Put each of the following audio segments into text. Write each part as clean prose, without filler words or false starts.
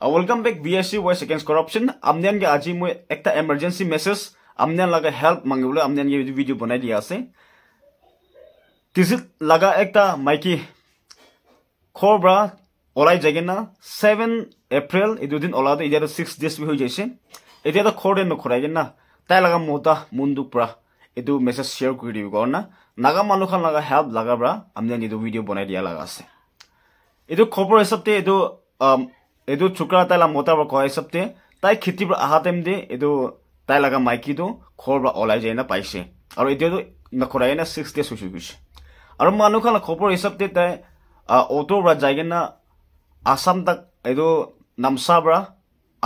Welcome back VSC Voice Against Corruption. Amnian ke aji moi ekta emergency message amnian laga help mangibole amnian ye video banai dia ase. Tisit laga ekta maiki khobra olai jagena 7 April idudin olado idia 6 days bi hoi jaise. Idia to khode no khoragena tai laga mota munduk pra edu message share kuri dibi gorna naga manu khan laga help laga bra amnian edu video banai dia laga ase. Edu khobor hisabte edu chukra tai la mota bra koi sabte tai khiti bra ahatem de edu tai laga maiki do khor bra olai jaina paise aro edu do na khorai na 6 days hoisu gish aro manu khala khobor hisabte tai auto bra jaigena asam tak edu namsa bra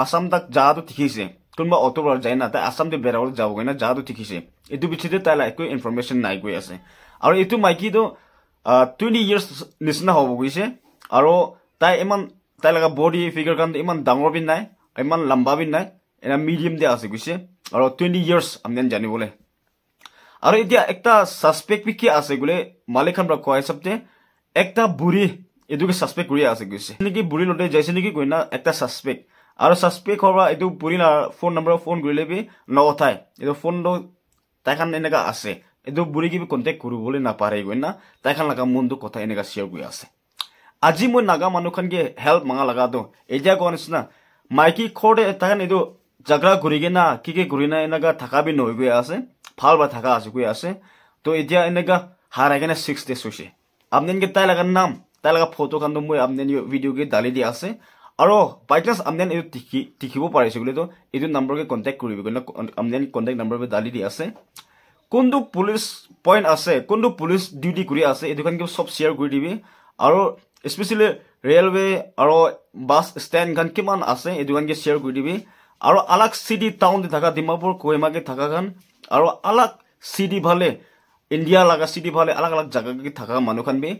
asam tak ja do tikhise kunba auto bra jaina tai asam de berawol jawgena ja do tikhise edu bichide tai la ekoi information nai goi ase aro etu maiki do 20 years nisna hobo gise aro tai eman tai laga body figure kan iman dangor bin nai iman lamba bin nai ena medium de ase gise aro 20 years amnen jani bole aro idia ekta suspect bi ki ase gule malik khan bra koi sabte ekta buri edu ke suspect kuri ase gise niki buri lote jaise niki koina ekta suspect aro suspect hoba edu buri na phone number phone gule bi no thai edu phone do tai khan enega ase edu buri ki bi contact kuru bole na pare goina tai khan laga mundu kotha enega share gui ase আজি মই নাগা মানুহ খানকে help মাঙা লাগা দো এতিয়া কোন নিচিনা মাইকি খোড়ে তাহান এদো জাগৰা ঘুৰিগে না কি ঘুৰিনা এনেকা থাকাবি নই গৈ আছে ভাল বা থাকা আছে গৈ আছে তো এতিয়া এনেকা হাৰাইগেনা 6 days হৈছে আমনেনকে তাই লাগা নাম তাই লাগা ফটো খান মই আমনেন ভিডিও কে ডালি দি আছে আৰু বাই চান্স আমনেন এদো তিখিব পাৰিছে গলে তো এদো নম্বৰ কে কন্টাক্ট কৰিবি গলে আমনেন কন্টাক্ট নম্বৰ বে ডালি দি আছে কোনটো পুলিশ পইণ্ট আছে কোনটো পুলিশ ডিউটি কৰি আছে এদো খান কে সব শেয়াৰ কৰি দিবি আৰু especially railway aro bus stand kan kiman ase edugan ke share kuri dibi aro alag city town de thaka dimapur kohima ke thaka kan aro alag city bhale india laga city bhale alag alag jaga ke thaka manu kan be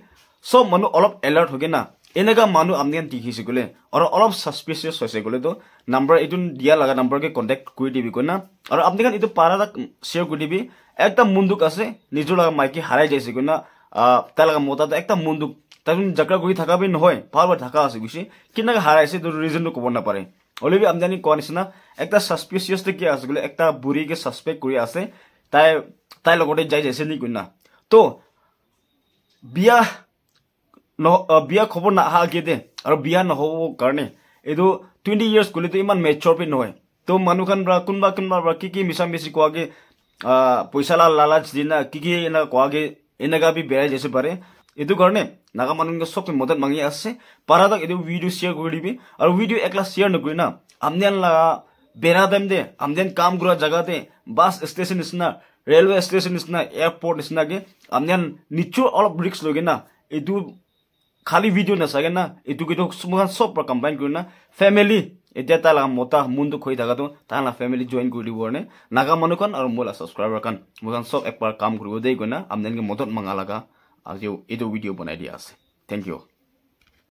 so manu olop alert hoge na enega manu amnian tikhise gole aro olop suspicious hoise gole to number edun dia laga number ke contact kuri dibi kona aro apni kan edu para share kuri dibi ekta munduk ase nijur laga maiki harai jaise kona ta laga mota to ekta munduk তাজন জাগৰা গই থাকাবে নহয় পালবা থাকা আছে গুছি কিনাকে হারাইছে তো reason নো কব না পারে অলবি আমদানি কোনিসনা একটা সাসপিশিয়াস তে কি আছে গলে একটা বুড়ি কে সাসপেক্ট করি আছে তাই লগতে যাই যাইছে নি কইনা তো বিয়া খবর না আগে দে আর বিয়া ন হবো কারণে এদো 20 ইয়ার্স গলে তো ইমান ম্যাচিউর পে নহয় তো মানুখান ব্রা কুনবা ব্রা কি মিছা মিছি কোয়াগে পয়সা লালাচ দিনা কি এনা কোয়াগে এনেগা বি বেড়াই যেতে পারে edu karne naga manung sok modal mangi ase parada edu video share koribi aru video ekla share no korina amnian la beradam de amnian kam gura jaga de bus station isna railway station isna airport isna ge amnian nichu all bricks logena edu khali video na sagena edu ke to sumugan sob pra combine korina family etia ta la mota mundu khoi daga to ta la family join kori borne naga manukan aru mola subscriber kan mugan sob ekbar kam koribo dei gona amnian ke modal manga laga आज यो video बनाइदिया আছে thank you